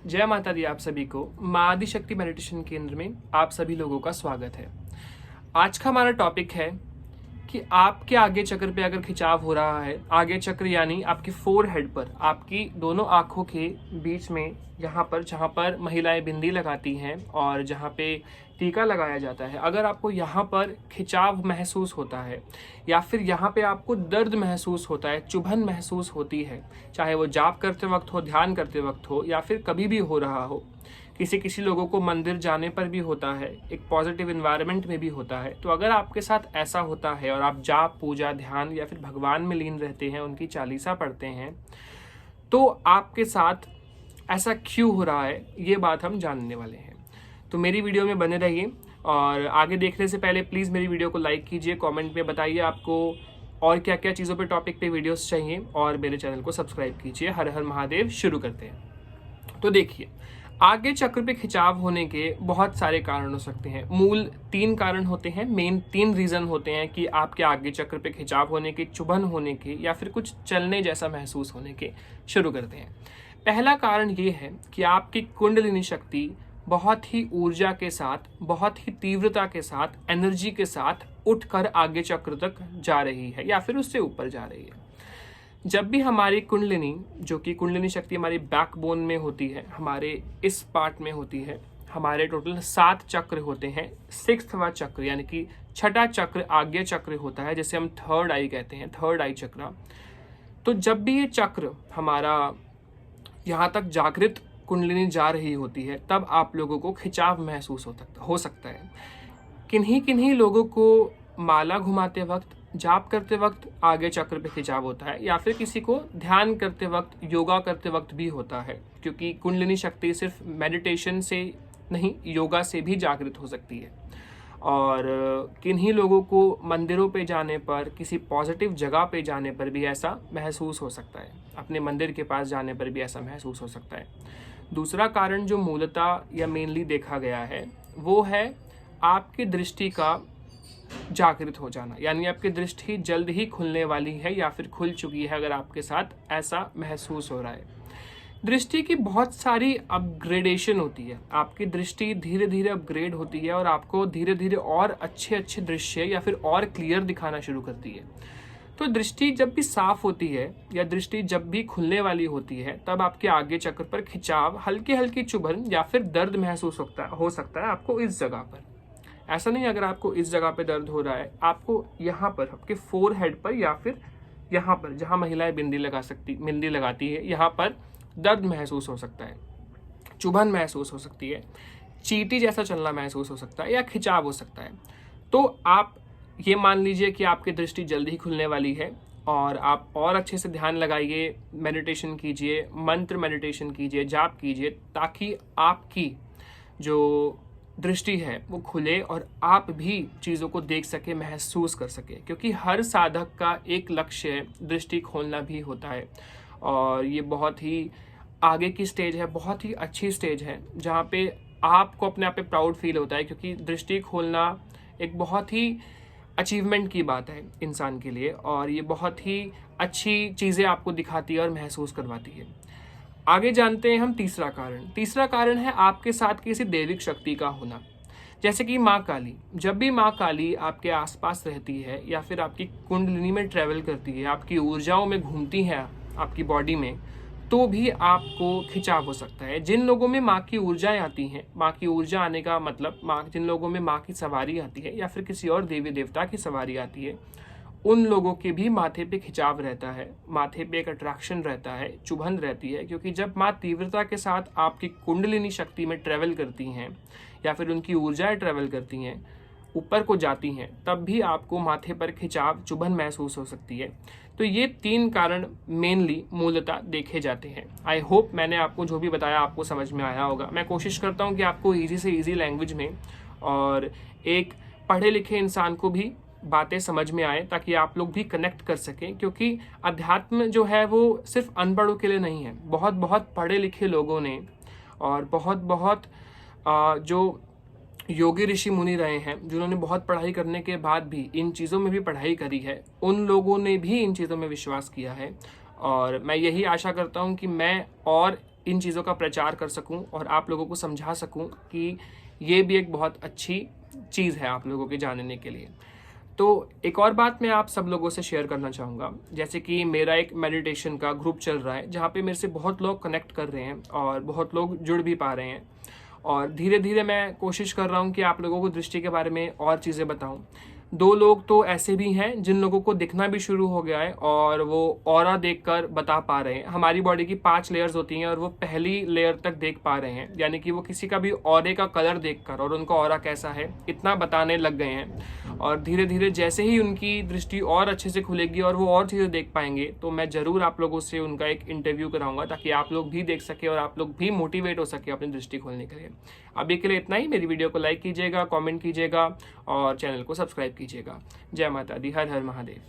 जय माता दी। आप सभी को माँ आदिशक्ति मेडिटेशन केंद्र में आप सभी लोगों का स्वागत है। आज का हमारा टॉपिक है कि आपके आगे चक्र पे अगर खिंचाव हो रहा है, आगे चक्र यानी आपकी फोरहेड पर, आपकी दोनों आंखों के बीच में, यहाँ पर जहाँ पर महिलाएं बिंदी लगाती हैं और जहाँ पे टीका लगाया जाता है, अगर आपको यहाँ पर खिंचाव महसूस होता है या फिर यहाँ पे आपको दर्द महसूस होता है, चुभन महसूस होती है, चाहे वो जाप करते वक्त हो, ध्यान करते वक्त हो या फिर कभी भी हो रहा हो, किसी लोगों को मंदिर जाने पर भी होता है, एक पॉजिटिव इन्वायरमेंट में भी होता है। तो अगर आपके साथ ऐसा होता है और आप जाप, पूजा, ध्यान या फिर भगवान में लीन रहते हैं, उनकी चालीसा पढ़ते हैं, तो आपके साथ ऐसा क्यों हो रहा है, ये बात हम जानने वाले हैं। तो मेरी वीडियो में बने रहिए और आगे देखने से पहले प्लीज़ मेरी वीडियो को लाइक कीजिए, कमेंट में बताइए आपको और क्या क्या चीज़ों पे टॉपिक पे वीडियोस चाहिए और मेरे चैनल को सब्सक्राइब कीजिए। हर हर महादेव। शुरू करते हैं। तो देखिए, आगे चक्र पे खिंचाव होने के बहुत सारे कारण हो सकते हैं। मूल 3 कारण होते हैं, मेन 3 रीज़न होते हैं कि आपके आगे चक्र पे खिंचाव होने के, चुभन होने के या फिर कुछ चलने जैसा महसूस होने के। शुरू करते हैं। पहला कारण ये है कि आपकी कुंडलिनी शक्ति बहुत ही ऊर्जा के साथ, बहुत ही तीव्रता के साथ, एनर्जी के साथ उठकर आगे चक्र तक जा रही है या फिर उससे ऊपर जा रही है। जब भी हमारी कुंडलिनी, जो कि कुंडलिनी शक्ति हमारी बैकबोन में होती है, हमारे इस पार्ट में होती है, हमारे टोटल 7 चक्र होते हैं। 6वां चक्र यानी कि 6ठा चक्र आज्ञा चक्र होता है, जिसे हम थर्ड आई कहते हैं, थर्ड आई चक्र। तो जब भी ये चक्र हमारा यहाँ तक जागृत कुंडलिनी जा रही होती है, तब आप लोगों को खिंचाव महसूस हो सकता है। किन्हीं लोगों को माला घुमाते वक्त, जाप करते वक्त आगे चक्र पे खिंचाव होता है या फिर किसी को ध्यान करते वक्त, योगा करते वक्त भी होता है, क्योंकि कुंडलिनी शक्ति सिर्फ मेडिटेशन से नहीं, योगा से भी जागृत हो सकती है। और किन्हीं लोगों को मंदिरों पे जाने पर, किसी पॉजिटिव जगह पे जाने पर भी ऐसा महसूस हो सकता है, अपने मंदिर के पास जाने पर भी ऐसा महसूस हो सकता है। दूसरा कारण जो मूलतः या मेनली देखा गया है, वो है आपकी दृष्टि का जागृत हो जाना, यानी आपकी दृष्टि जल्द ही खुलने वाली है या फिर खुल चुकी है, अगर आपके साथ ऐसा महसूस हो रहा है। दृष्टि की बहुत सारी अपग्रेडेशन होती है, आपकी दृष्टि धीरे धीरे अपग्रेड होती है और आपको धीरे धीरे और अच्छे दृश्य या फिर और क्लियर दिखाना शुरू करती है। तो दृष्टि जब भी साफ होती है या दृष्टि जब भी खुलने वाली होती है, तब आपके आगे चक्र पर खिंचाव, हल्की चुभन या फिर दर्द महसूस हो सकता है आपको इस जगह पर। ऐसा नहीं, अगर आपको इस जगह पे दर्द हो रहा है, आपको यहाँ पर आपके फोरहेड पर या फिर यहाँ पर जहाँ महिलाएं बिंदी लगाती है, यहाँ पर दर्द महसूस हो सकता है, चुभन महसूस हो सकती है, चींटी जैसा चलना महसूस हो सकता है या खिंचाव हो सकता है। तो आप ये मान लीजिए कि आपकी दृष्टि जल्दी ही खुलने वाली है और आप और अच्छे से ध्यान लगाइए, मेडिटेशन कीजिए, मंत्र मेडिटेशन कीजिए, जाप कीजिए, ताकि आपकी जो दृष्टि है वो खुले और आप भी चीज़ों को देख सके, महसूस कर सके। क्योंकि हर साधक का एक लक्ष्य दृष्टि खोलना भी होता है और ये बहुत ही आगे की स्टेज है, बहुत ही अच्छी स्टेज है, जहाँ पे आपको अपने आप पे प्राउड फील होता है, क्योंकि दृष्टि खोलना एक बहुत ही अचीवमेंट की बात है इंसान के लिए और ये बहुत ही अच्छी चीज़ें आपको दिखाती है और महसूस करवाती है। आगे जानते हैं हम तीसरा कारण है आपके साथ किसी दैविक शक्ति का होना, जैसे कि माँ काली। जब भी माँ काली आपके आसपास रहती है या फिर आपकी कुंडलिनी में ट्रेवल करती है, आपकी ऊर्जाओं में घूमती है आपकी बॉडी में, तो भी आपको खिंचाव हो सकता है। जिन लोगों में माँ की ऊर्जाएं आती हैं, माँ की ऊर्जा आने का मतलब जिन लोगों में माँ की सवारी आती है या फिर किसी और देवी देवता की सवारी आती है, उन लोगों के भी माथे पे खिंचाव रहता है, माथे पे एक अट्रैक्शन रहता है, चुभन रहती है। क्योंकि जब माँ तीव्रता के साथ आपकी कुंडलिनी शक्ति में ट्रेवल करती हैं या फिर उनकी ऊर्जाएं ट्रेवल करती हैं, ऊपर को जाती हैं, तब भी आपको माथे पर खिंचाव, चुभन महसूस हो सकती है। तो ये 3 कारण मेनली मूलतः देखे जाते हैं। आई होप मैंने आपको जो भी बताया आपको समझ में आया होगा। मैं कोशिश करता हूँ कि आपको ईजी से ईजी लैंग्वेज में और एक पढ़े लिखे इंसान को भी बातें समझ में आए, ताकि आप लोग भी कनेक्ट कर सकें। क्योंकि अध्यात्म जो है वो सिर्फ अनपढ़ों के लिए नहीं है, बहुत पढ़े लिखे लोगों ने और बहुत जो योगी ऋषि मुनि रहे हैं, जिन्होंने बहुत पढ़ाई करने के बाद भी इन चीज़ों में भी पढ़ाई करी है, उन लोगों ने भी इन चीज़ों में विश्वास किया है। और मैं यही आशा करता हूँ कि मैं और इन चीज़ों का प्रचार कर सकूं और आप लोगों को समझा सकूं कि ये भी एक बहुत अच्छी चीज़ है आप लोगों के जानने के लिए। तो एक और बात मैं आप सब लोगों से शेयर करना चाहूँगा, जैसे कि मेरा एक मेडिटेशन का ग्रुप चल रहा है जहाँ पे मेरे से बहुत लोग कनेक्ट कर रहे हैं और बहुत लोग जुड़ भी पा रहे हैं। और धीरे धीरे मैं कोशिश कर रहा हूँ कि आप लोगों को दृष्टि के बारे में और चीज़ें बताऊँ। 2 लोग तो ऐसे भी हैं जिन लोगों को दिखना भी शुरू हो गया है और वो ऑरा देखकर बता पा रहे हैं। हमारी बॉडी की 5 लेयर्स होती हैं और वो पहली लेयर तक देख पा रहे हैं, यानी कि वो किसी का भी ऑरे का कलर देखकर और उनका ऑरा कैसा है इतना बताने लग गए हैं। और धीरे धीरे जैसे ही उनकी दृष्टि और अच्छे से खुलेगी और वो और चीज़ें देख पाएंगे तो मैं ज़रूर आप लोगों से उनका एक इंटरव्यू कराऊंगा ताकि आप लोग भी देख सके और आप लोग भी मोटिवेट हो सके अपनी दृष्टि खोलने के लिए। अभी के लिए इतना ही। मेरी वीडियो को लाइक कीजिएगा, कमेंट कीजिएगा और चैनल को सब्सक्राइब कीजिएगा। जय माता दी, हर हर महादेव।